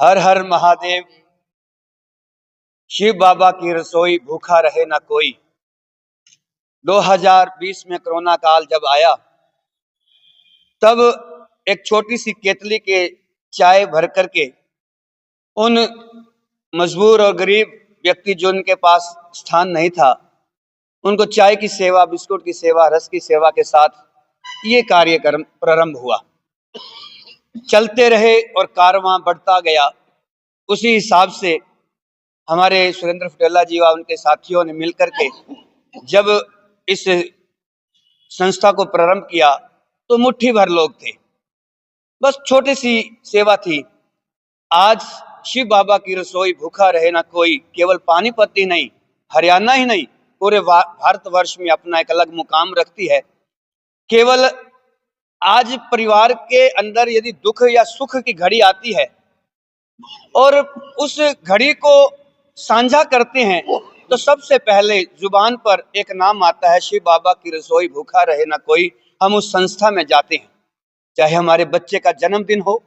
हर हर महादेव। शिव बाबा की रसोई भूखा रहे ना कोई। 2020 में कोरोना काल जब आया, तब एक छोटी सी केतली के चाय भर करके उन मजबूर और गरीब व्यक्ति जो उनके पास स्थान नहीं था, उनको चाय की सेवा, बिस्कुट की सेवा, रस की सेवा के साथ ये कार्यक्रम प्रारंभ हुआ। चलते रहे और कारवां बढ़ता गया। उसी हिसाब से हमारे सुरेंद्र फटेला जी व उनके साथियों ने मिलकर के जब इस संस्था को प्रारंभ किया तो मुट्ठी भर लोग थे, बस छोटी सी सेवा थी। आज शिव बाबा की रसोई भूखा रहे ना कोई केवल पानीपत ही नहीं, हरियाणा ही नहीं, पूरे भारतवर्ष में अपना एक अलग मुकाम रखती है। केवल आज परिवार के अंदर यदि दुख या सुख की घड़ी आती है और उस घड़ी को साझा करते हैं, तो सबसे पहले जुबान पर एक नाम आता है, शिव बाबा की रसोई भूखा रहे ना कोई। हम उस संस्था में जाते हैं, चाहे हमारे बच्चे का जन्मदिन हो,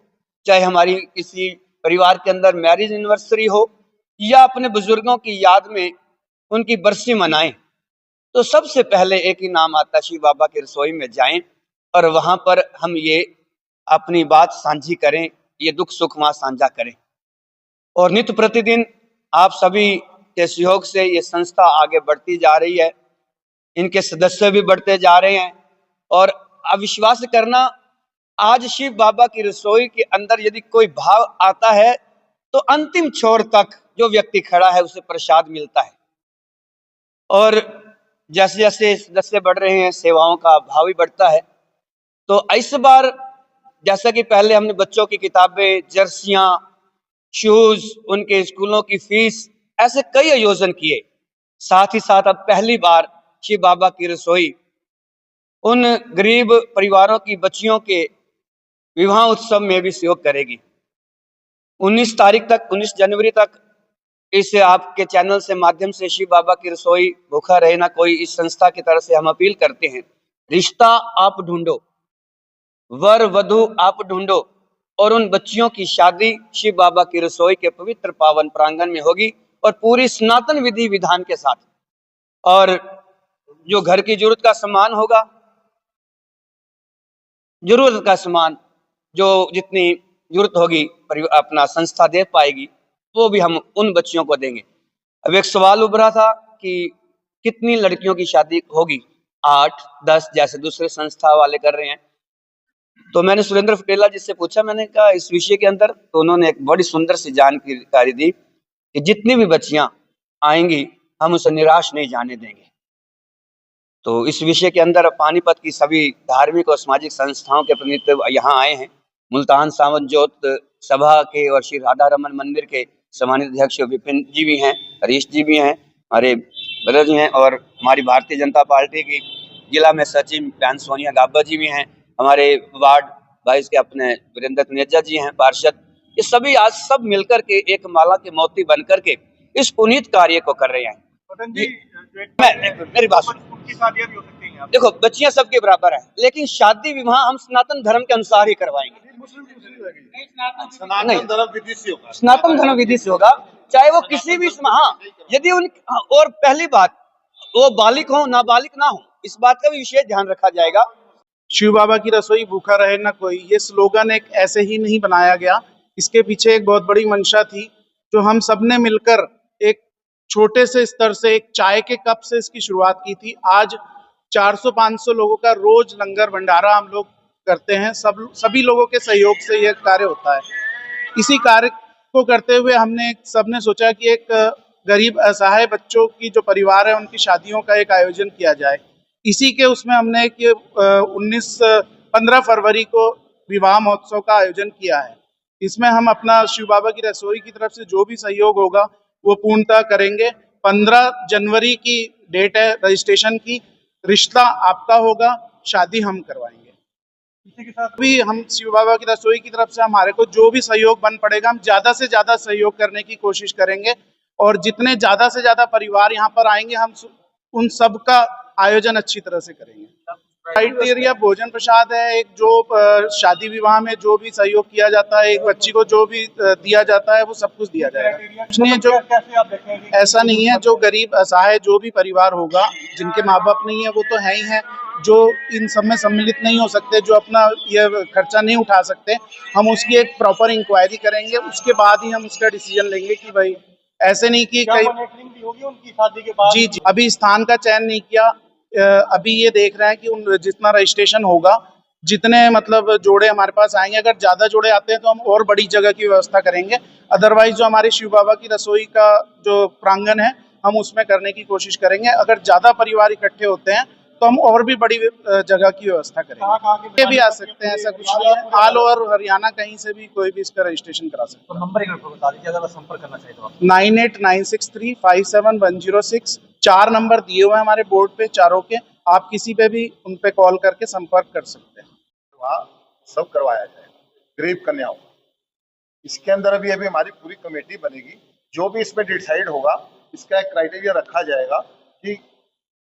चाहे हमारी किसी परिवार के अंदर मैरिज एनिवर्सरी हो, या अपने बुजुर्गों की याद में उनकी बरसी मनाएं, तो सबसे पहले एक ही नाम आता है, शिव बाबा की रसोई में जाएं और वहां पर हम ये अपनी बात साझी करें, ये दुख सुख वहां साझा करें। और नित्य प्रतिदिन आप सभी के सहयोग से ये संस्था आगे बढ़ती जा रही है, इनके सदस्य भी बढ़ते जा रहे हैं। और अविश्वास करना, आज शिव बाबा की रसोई के अंदर यदि कोई भाव आता है तो अंतिम छोर तक जो व्यक्ति खड़ा है उसे प्रसाद मिलता है। और जैसे जैसे सदस्य बढ़ रहे हैं, सेवाओं का भाव भी बढ़ता है। तो इस बार जैसा कि पहले हमने बच्चों की किताबें, जर्सियां, शूज, उनके स्कूलों की फीस, ऐसे कई आयोजन किए। साथ ही साथ अब पहली बार शिव बाबा की रसोई उन गरीब परिवारों की बच्चियों के विवाह उत्सव में भी सहयोग करेगी। 19 तारीख तक, 19 जनवरी तक इस आपके चैनल से माध्यम से शिव बाबा की रसोई भूखा रहे ना कोई, इस संस्था की तरफ से हम अपील करते हैं, रिश्ता आप ढूंढो, वर वधु आप ढूंढो, और उन बच्चियों की शादी शिव बाबा की रसोई के पवित्र पावन प्रांगण में होगी और पूरी सनातन विधि विधान के साथ। और जो घर की जरूरत का सामान होगा, जरूरत का सामान जो जितनी जरूरत होगी अपना संस्था दे पाएगी, वो भी हम उन बच्चियों को देंगे। अब एक सवाल उभरा था कि कितनी लड़कियों की शादी होगी, 8, 10 जैसे दूसरे संस्था वाले कर रहे हैं। तो मैंने सुरेंद्र फटेला जी से पूछा, मैंने कहा इस विषय के अंदर, तो उन्होंने एक बड़ी सुंदर सी जानकारी दी कि जितनी भी बच्चियां आएंगी हम उसे निराश नहीं जाने देंगे। तो इस विषय के अंदर पानीपत की सभी धार्मिक और सामाजिक संस्थाओं के प्रतिनिधि यहाँ आए हैं। मुल्तान सावन ज्योत सभा के और श्री राधा रमन मंदिर के सम्मानित अध्यक्ष विपिन जी भी हैं, हरीश जी भी हैं, हमारे ब्रदर जी हैं, और हमारी भारतीय जनता पार्टी की जिला में सचिव बहन सोनिया गाबा जी भी हैं, हमारे वार्ड 22 के अपने वीरेंद्र नेजा जी हैं पार्षद। ये सभी आज सब मिलकर के एक माला के मोती बनकर के इस पुनीत कार्य को कर रहे हैं। मेरी बात उनकी शादियां भी हो सकती हैं। देखो, बच्चियां सबके बराबर हैं, लेकिन शादी विवाह हम सनातन धर्म के अनुसार ही करवाएंगे। सनातन धर्म विधि से होगा, चाहे वो किसी भी, हाँ, यदि उन, और पहली बात, वो बालिक हो नाबालिग ना हो, इस बात का भी विशेष ध्यान रखा जाएगा। शिव बाबा की रसोई भूखा रहे ना कोई, ये स्लोगन एक ऐसे ही नहीं बनाया गया, इसके पीछे एक बहुत बड़ी मंशा थी जो हम सबने मिलकर एक छोटे से स्तर से, एक चाय के कप से इसकी शुरुआत की थी। आज 400-500 लोगों का रोज लंगर भंडारा हम लोग करते हैं, सभी लोगों के सहयोग से यह कार्य होता है। इसी कार्य को करते हुए हमने सबने सोचा कि एक गरीब असहाय बच्चों की जो परिवार है उनकी शादियों का एक आयोजन किया जाए। इसी के उसमें हमने 15 फरवरी को विवाह महोत्सव का आयोजन किया है। इसमें हम अपना शिव बाबा की रसोई की तरफ से जो भी सहयोग होगा वो पूर्णतः करेंगे। 15 जनवरी की डेट है रजिस्ट्रेशन की, रिश्ता आपका होगा, शादी हम करवाएंगे। इसी के साथ भी हम शिव बाबा की रसोई की तरफ से हमारे को जो भी सहयोग बन पड़ेगा, हम ज्यादा से ज्यादा सहयोग करने की कोशिश करेंगे, और जितने ज्यादा से ज्यादा परिवार यहाँ पर आएंगे हम उन सब का आयोजन अच्छी तरह से करेंगे। क्राइटेरिया भोजन प्रसाद है एक, जो शादी विवाह में जो भी सहयोग किया जाता है, एक बच्ची को जो भी दिया जाता है वो सब कुछ दिया जाएगा। इसलिए जो कैसे आप देखेंगे ऐसा नहीं है, जो गरीब असहाय जो भी परिवार होगा, जिनके माँ बाप नहीं है वो तो है ही है, जो इन सब में सम्मिलित नहीं हो सकते, जो अपना ये खर्चा नहीं उठा सकते, हम उसकी एक प्रॉपर इंक्वायरी करेंगे, उसके बाद ही हम उसका डिसीजन लेंगे कि भाई ऐसे नहीं कि क्या कई मॉनिटरिंग भी होगी उनकी शादी के बाद? जी अभी स्थान का चयन नहीं किया, अभी ये देख रहे हैं कि उन जितना रजिस्ट्रेशन होगा, जितने मतलब जोड़े हमारे पास आएंगे, अगर ज्यादा जोड़े आते हैं तो हम और बड़ी जगह की व्यवस्था करेंगे। अदरवाइज जो हमारे शिव बाबा की रसोई का जो प्रांगण है हम उसमें करने की कोशिश करेंगे। अगर ज्यादा परिवार इकट्ठे होते हैं तो हम और भी बड़ी जगह की व्यवस्था करेंगे। ये भी आ सकते हैं, ऐसा कुछ नहीं है, ऑल ओवर हरियाणा कहीं से भी कोई भी इसका रजिस्ट्रेशन करा सकता तो नंबर एक बार बता दीजिए अगर संपर्क करना चाहिए तो आप। है। 9896357106 4 नंबर दिए हुए हैं हमारे बोर्ड पे, चारों के, आप किसी पे भी उन पे कॉल करके संपर्क कर सकते हैं। वहाँ सब करवाया जाएगा गरीब कन्याओं को। इसके अंदर अभी हमारी पूरी कमेटी बनेगी, जो भी इसमें डिसाइड होगा इसका एक क्राइटेरिया रखा जाएगा कि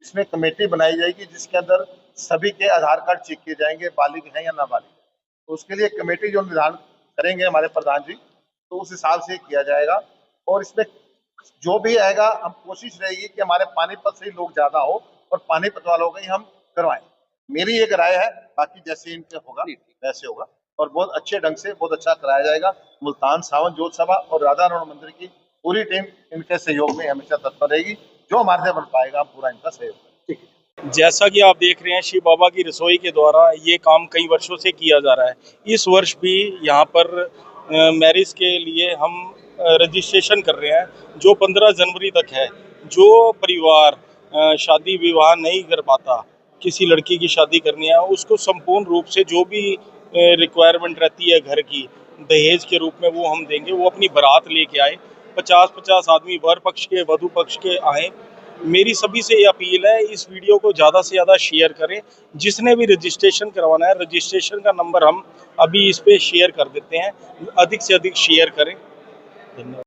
इसमें कमेटी बनाई जाएगी जिसके अंदर सभी के आधार कार्ड चेक किए जाएंगे, बालिग हैं या नाबालिग। तो उसके लिए कमेटी जो निर्धारण करेंगे हमारे प्रधान जी, तो उस हिसाब से किया जाएगा। और इसमें जो भी आएगा हम कोशिश रहेगी कि हमारे पानीपत से ही लोग ज्यादा हो और पानीपत वालों को ही हम करवाएं। मेरी एक राय है, बाकी जैसे इनके होगा वैसे होगा, और बहुत अच्छे ढंग से बहुत अच्छा कराया जाएगा। मुल्तान सावन जोत सभा और राधा रमण मंदिर की पूरी टीम इनके सहयोग में हमेशा तत्पर रहेगी, जो हमारे से बन पाएगा हम पूरा इनका सहयोग करेंगे। जैसा कि आप देख रहे हैं, शिव बाबा की रसोई के द्वारा ये काम कई वर्षों से किया जा रहा है। इस वर्ष भी यहाँ पर मैरिज के लिए हम रजिस्ट्रेशन कर रहे हैं, जो 15 जनवरी तक है। जो परिवार शादी विवाह नहीं कर पाता, किसी लड़की की शादी करनी है, उसको संपूर्ण रूप से जो भी रिक्वायरमेंट रहती है घर की, दहेज के रूप में वो हम देंगे। वो अपनी बारात लेके आए, 50-50 आदमी वर पक्ष के वधु पक्ष के आए। मेरी सभी से ये अपील है, इस वीडियो को ज़्यादा से ज़्यादा शेयर करें। जिसने भी रजिस्ट्रेशन करवाना है, रजिस्ट्रेशन का नंबर हम अभी इस पे शेयर कर देते हैं, अधिक से अधिक शेयर करें। धन्यवाद।